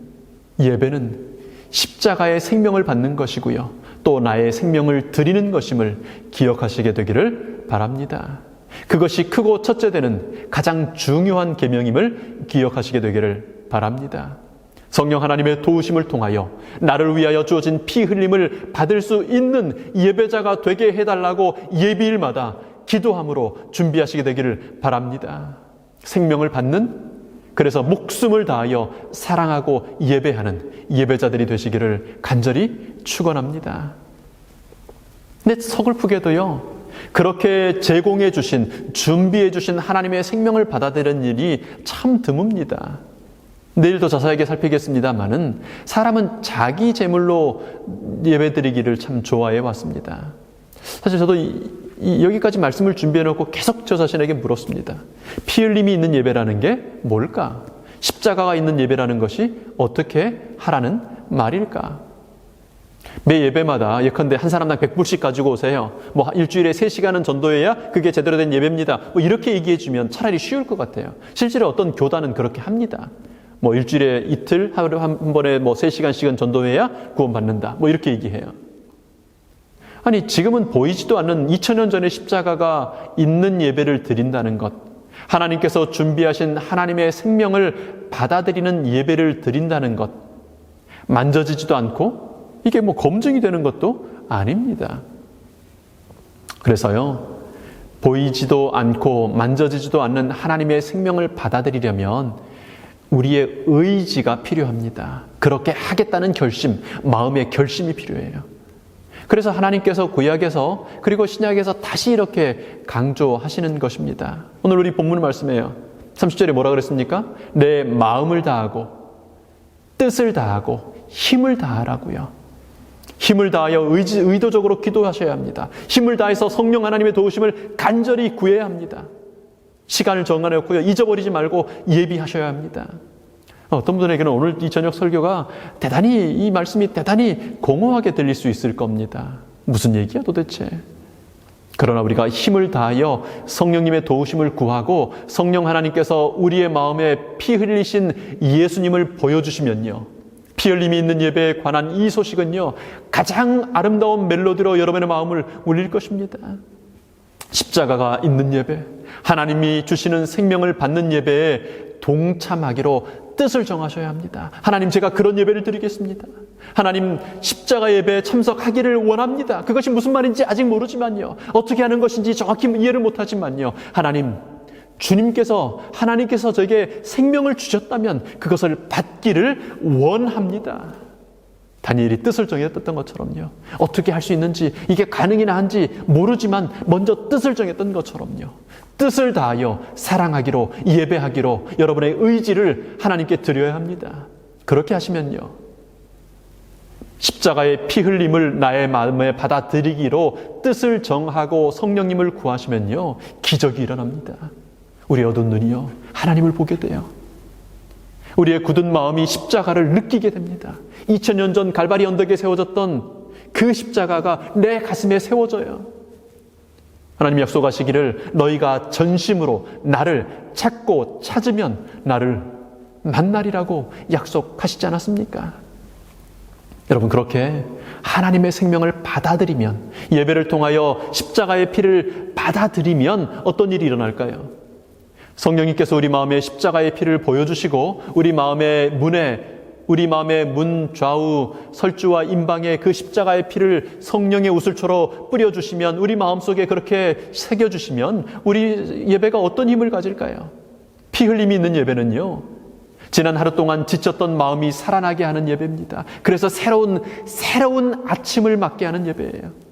예배는 십자가의 생명을 받는 것이고요, 또 나의 생명을 드리는 것임을 기억하시게 되기를 바랍니다. 그것이 크고 첫째 되는 가장 중요한 계명임을 기억하시게 되기를 바랍니다. 성령 하나님의 도우심을 통하여 나를 위하여 주어진 피 흘림을 받을 수 있는 예배자가 되게 해달라고 예비일마다 기도함으로 준비하시게 되기를 바랍니다. 생명을 받는, 그래서 목숨을 다하여 사랑하고 예배하는 예배자들이 되시기를 간절히 축원합니다. 근데 서글프게도요, 그렇게 제공해 주신, 준비해 주신 하나님의 생명을 받아들이는 일이 참 드뭅니다. 내일 더 자세하게 살피겠습니다만은 사람은 자기 제물로 예배드리기를 참 좋아해 왔습니다. 사실 저도 여기까지 말씀을 준비해 놓고 계속 저 자신에게 물었습니다. 피 흘림이 있는 예배라는 게 뭘까? 십자가가 있는 예배라는 것이 어떻게 하라는 말일까? 매 예배마다 예컨대 한 사람당 100불씩 가지고 오세요. 뭐 일주일에 3시간은 전도해야 그게 제대로 된 예배입니다. 뭐 이렇게 얘기해 주면 차라리 쉬울 것 같아요. 실제로 어떤 교단은 그렇게 합니다. 뭐 일주일에 이틀, 하루에 한 번에 뭐 3시간씩은 전도해야 구원받는다. 뭐 이렇게 얘기해요. 아니, 지금은 보이지도 않는 2000년 전의 십자가가 있는 예배를 드린다는 것, 하나님께서 준비하신 하나님의 생명을 받아들이는 예배를 드린다는 것, 만져지지도 않고 이게 뭐 검증이 되는 것도 아닙니다. 그래서요, 보이지도 않고 만져지지도 않는 하나님의 생명을 받아들이려면 우리의 의지가 필요합니다. 그렇게 하겠다는 결심, 마음의 결심이 필요해요. 그래서 하나님께서 구약에서 그리고 신약에서 다시 이렇게 강조하시는 것입니다. 오늘 우리 본문 말씀이에요. 30절에 뭐라 그랬습니까? 내 마음을 다하고 뜻을 다하고 힘을 다하라고요. 힘을 다하여 의도적으로 기도하셔야 합니다. 힘을 다해서 성령 하나님의 도우심을 간절히 구해야 합니다. 시간을 정해놓고요, 잊어버리지 말고 예비하셔야 합니다. 어떤 분에게는 오늘 이 저녁 설교가 대단히, 이 말씀이 대단히 공허하게 들릴 수 있을 겁니다. 무슨 얘기야 도대체? 그러나 우리가 힘을 다하여 성령님의 도우심을 구하고 성령 하나님께서 우리의 마음에 피 흘리신 예수님을 보여주시면요, 피 흘림이 있는 예배에 관한 이 소식은요, 가장 아름다운 멜로디로 여러분의 마음을 울릴 것입니다. 십자가가 있는 예배, 하나님이 주시는 생명을 받는 예배에 동참하기로 뜻을 정하셔야 합니다. 하나님, 제가 그런 예배를 드리겠습니다. 하나님, 십자가 예배에 참석하기를 원합니다. 그것이 무슨 말인지 아직 모르지만요, 어떻게 하는 것인지 정확히 이해를 못하지만요, 하나님, 하나님께서 저에게 생명을 주셨다면 그것을 받기를 원합니다. 다니엘이 뜻을 정했던 것처럼요, 어떻게 할 수 있는지, 이게 가능이나 한지 모르지만 먼저 뜻을 정했던 것처럼요, 뜻을 다하여 사랑하기로, 예배하기로 여러분의 의지를 하나님께 드려야 합니다. 그렇게 하시면요, 십자가의 피 흘림을 나의 마음에 받아들이기로 뜻을 정하고 성령님을 구하시면요, 기적이 일어납니다. 우리의 어두운 눈이요, 하나님을 보게 돼요. 우리의 굳은 마음이 십자가를 느끼게 됩니다. 2000년 전 갈바리 언덕에 세워졌던 그 십자가가 내 가슴에 세워져요. 하나님 약속하시기를 너희가 전심으로 나를 찾고 찾으면 나를 만나리라고 약속하시지 않았습니까? 여러분, 그렇게 하나님의 생명을 받아들이면, 예배를 통하여 십자가의 피를 받아들이면 어떤 일이 일어날까요? 성령님께서 우리 마음에 십자가의 피를 보여주시고 우리 마음의 문 좌우 설주와 임방에 그 십자가의 피를 성령의 우슬초로 뿌려주시면, 우리 마음속에 그렇게 새겨주시면 우리 예배가 어떤 힘을 가질까요? 피 흘림이 있는 예배는요, 지난 하루 동안 지쳤던 마음이 살아나게 하는 예배입니다. 그래서 새로운 아침을 맞게 하는 예배예요.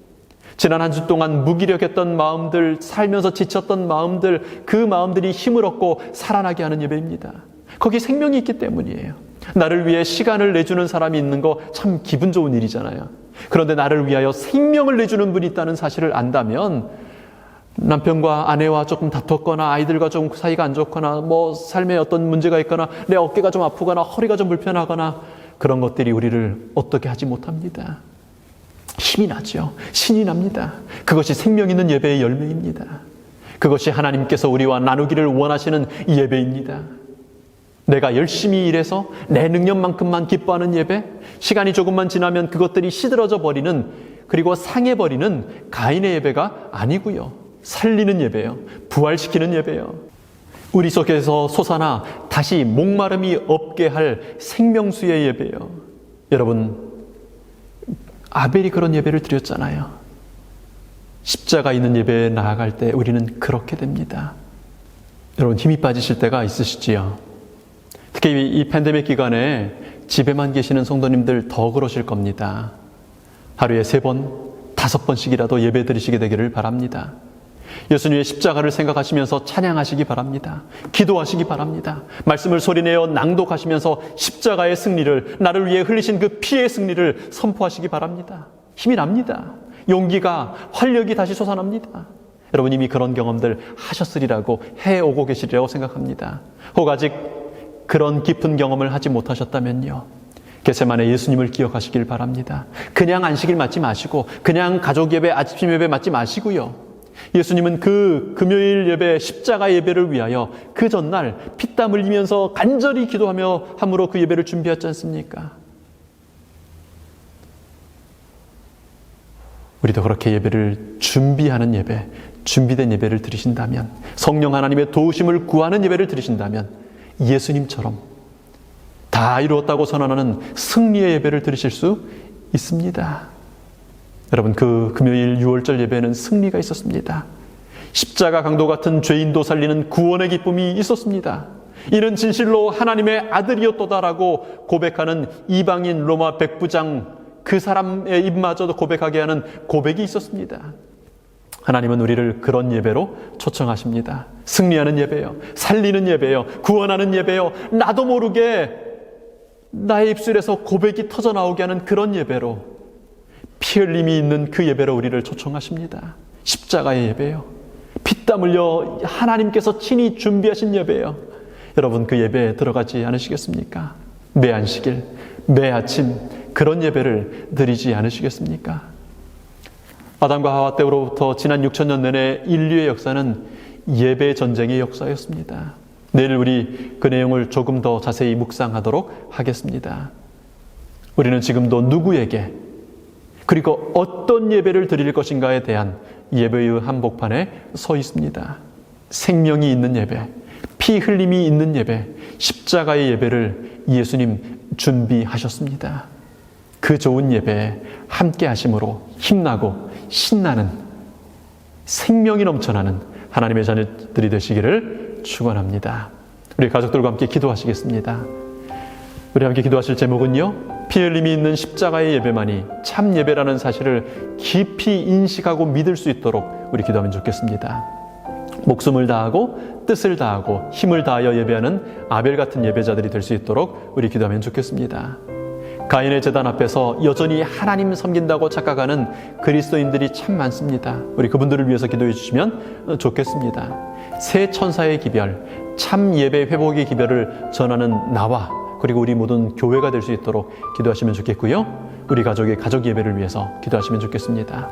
지난 한 주 동안 무기력했던 마음들, 살면서 지쳤던 마음들, 그 마음들이 힘을 얻고 살아나게 하는 예배입니다. 거기 생명이 있기 때문이에요. 나를 위해 시간을 내주는 사람이 있는 거 참 기분 좋은 일이잖아요. 그런데 나를 위하여 생명을 내주는 분이 있다는 사실을 안다면, 남편과 아내와 조금 다퉜거나 아이들과 좀 사이가 안 좋거나 삶에 어떤 문제가 있거나 내 어깨가 좀 아프거나 허리가 좀 불편하거나 그런 것들이 우리를 어떻게 하지 못합니다. 힘이 나죠. 신이 납니다. 그것이 생명 있는 예배의 열매입니다. 그것이 하나님께서 우리와 나누기를 원하시는 예배입니다. 내가 열심히 일해서 내 능력만큼만 기뻐하는 예배, 시간이 조금만 지나면 그것들이 시들어져 버리는, 그리고 상해버리는 가인의 예배가 아니고요, 살리는 예배예요. 부활시키는 예배예요. 우리 속에서 솟아나 다시 목마름이 없게 할 생명수의 예배예요. 여러분, 아벨이 그런 예배를 드렸잖아요. 십자가 있는 예배에 나아갈 때 우리는 그렇게 됩니다. 여러분, 힘이 빠지실 때가 있으시지요? 특히 이 팬데믹 기간에 집에만 계시는 성도님들 더 그러실 겁니다. 하루에 3번, 5번씩이라도 예배 드리시게 되기를 바랍니다. 예수님의 십자가를 생각하시면서 찬양하시기 바랍니다. 기도하시기 바랍니다. 말씀을 소리내어 낭독하시면서 십자가의 승리를, 나를 위해 흘리신 그 피의 승리를 선포하시기 바랍니다. 힘이 납니다. 용기가, 활력이 다시 솟아납니다. 여러분, 이미 그런 경험들 하셨으리라고 해오고 계시리라고 생각합니다. 혹 아직 그런 깊은 경험을 하지 못하셨다면요, 겟세마네 예수님을 기억하시길 바랍니다. 그냥 안식일 맞지 마시고, 그냥 가족 예배, 아침 예배 맞지 마시고요, 예수님은 그 금요일 예배, 십자가 예배를 위하여 그 전날 피땀 흘리면서 간절히 기도하며 함으로 그 예배를 준비했지 않습니까? 우리도 그렇게 예배를 준비하는 예배, 준비된 예배를 드리신다면, 성령 하나님의 도우심을 구하는 예배를 드리신다면 예수님처럼 다 이루었다고 선언하는 승리의 예배를 드리실 수 있습니다. 여러분, 그 금요일 6월절 예배에는 승리가 있었습니다. 십자가 강도 같은 죄인도 살리는 구원의 기쁨이 있었습니다. 이는 진실로 하나님의 아들이었도다라고 고백하는 이방인 로마 백부장, 그 사람의 입마저도 고백하게 하는 고백이 있었습니다. 하나님은 우리를 그런 예배로 초청하십니다. 승리하는 예배요, 살리는 예배요, 구원하는 예배요, 나도 모르게 나의 입술에서 고백이 터져나오게 하는 그런 예배로, 피 흘림이 있는 그 예배로 우리를 초청하십니다. 십자가의 예배요, 피땀 흘려 하나님께서 친히 준비하신 예배요. 여러분, 그 예배에 들어가지 않으시겠습니까? 매 안식일, 매 아침 그런 예배를 드리지 않으시겠습니까? 아담과 하와 때로부터 지난 6000년 내내 인류의 역사는 예배 전쟁의 역사였습니다. 내일 우리 그 내용을 조금 더 자세히 묵상하도록 하겠습니다. 우리는 지금도 누구에게 그리고 어떤 예배를 드릴 것인가에 대한 예배의 한복판에 서 있습니다. 생명이 있는 예배, 피 흘림이 있는 예배, 십자가의 예배를 예수님 준비하셨습니다. 그 좋은 예배에 함께 하심으로 힘나고 신나는 생명이 넘쳐나는 하나님의 자녀들이 되시기를 축원합니다. 우리 가족들과 함께 기도하시겠습니다. 우리 함께 기도하실 제목은요, 피 흘림이 있는 십자가의 예배만이 참 예배라는 사실을 깊이 인식하고 믿을 수 있도록 우리 기도하면 좋겠습니다. 목숨을 다하고 뜻을 다하고 힘을 다하여 예배하는 아벨 같은 예배자들이 될 수 있도록 우리 기도하면 좋겠습니다. 가인의 제단 앞에서 여전히 하나님 섬긴다고 착각하는 그리스도인들이 참 많습니다. 우리 그분들을 위해서 기도해 주시면 좋겠습니다. 새 천사의 기별, 참 예배 회복의 기별을 전하는 나와 그리고 우리 모든 교회가 될 수 있도록 기도하시면 좋겠고요. 우리 가족의 가족 예배를 위해서 기도하시면 좋겠습니다.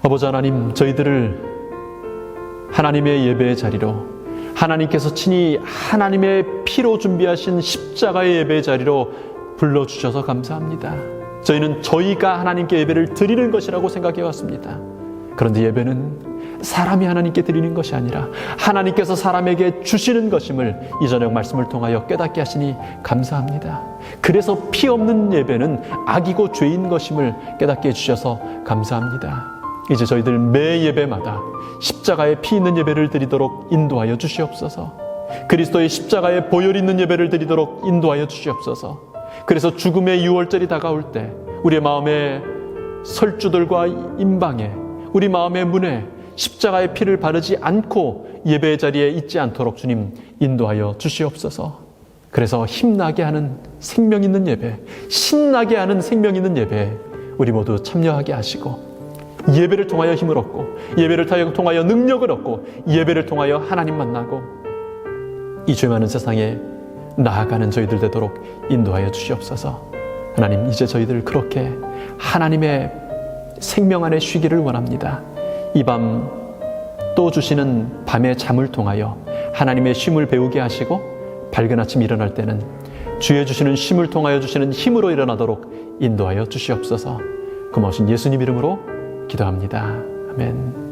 아버지 하나님, 저희들을 하나님의 예배의 자리로, 하나님께서 친히 하나님의 피로 준비하신 십자가의 예배 자리로 불러주셔서 감사합니다. 저희는 저희가 하나님께 예배를 드리는 것이라고 생각해 왔습니다. 그런데 예배는 사람이 하나님께 드리는 것이 아니라 하나님께서 사람에게 주시는 것임을 이 저녁 말씀을 통하여 깨닫게 하시니 감사합니다. 그래서 피 없는 예배는 악이고 죄인 것임을 깨닫게 해주셔서 감사합니다. 이제 저희들 매 예배마다 십자가에 피 있는 예배를 드리도록 인도하여 주시옵소서. 그리스도의 십자가에 보혈 있는 예배를 드리도록 인도하여 주시옵소서. 그래서 죽음의 유월절이 다가올 때 우리의 마음의 설주들과 임방에, 우리 마음의 문에 십자가의 피를 바르지 않고 예배의 자리에 있지 않도록 주님 인도하여 주시옵소서. 그래서 힘나게 하는 생명 있는 예배, 신나게 하는 생명 있는 예배에 우리 모두 참여하게 하시고, 예배를 통하여 힘을 얻고, 예배를 통하여 능력을 얻고, 예배를 통하여 하나님 만나고, 이 죄 많은 세상에 나아가는 저희들 되도록 인도하여 주시옵소서. 하나님, 이제 저희들 그렇게 하나님의 생명 안에 쉬기를 원합니다. 이 밤 또 주시는 밤의 잠을 통하여 하나님의 쉼을 배우게 하시고, 밝은 아침 일어날 때는 주의 주시는 쉼을 통하여 주시는 힘으로 일어나도록 인도하여 주시옵소서. 고마우신 예수님 이름으로 기도합니다. 아멘.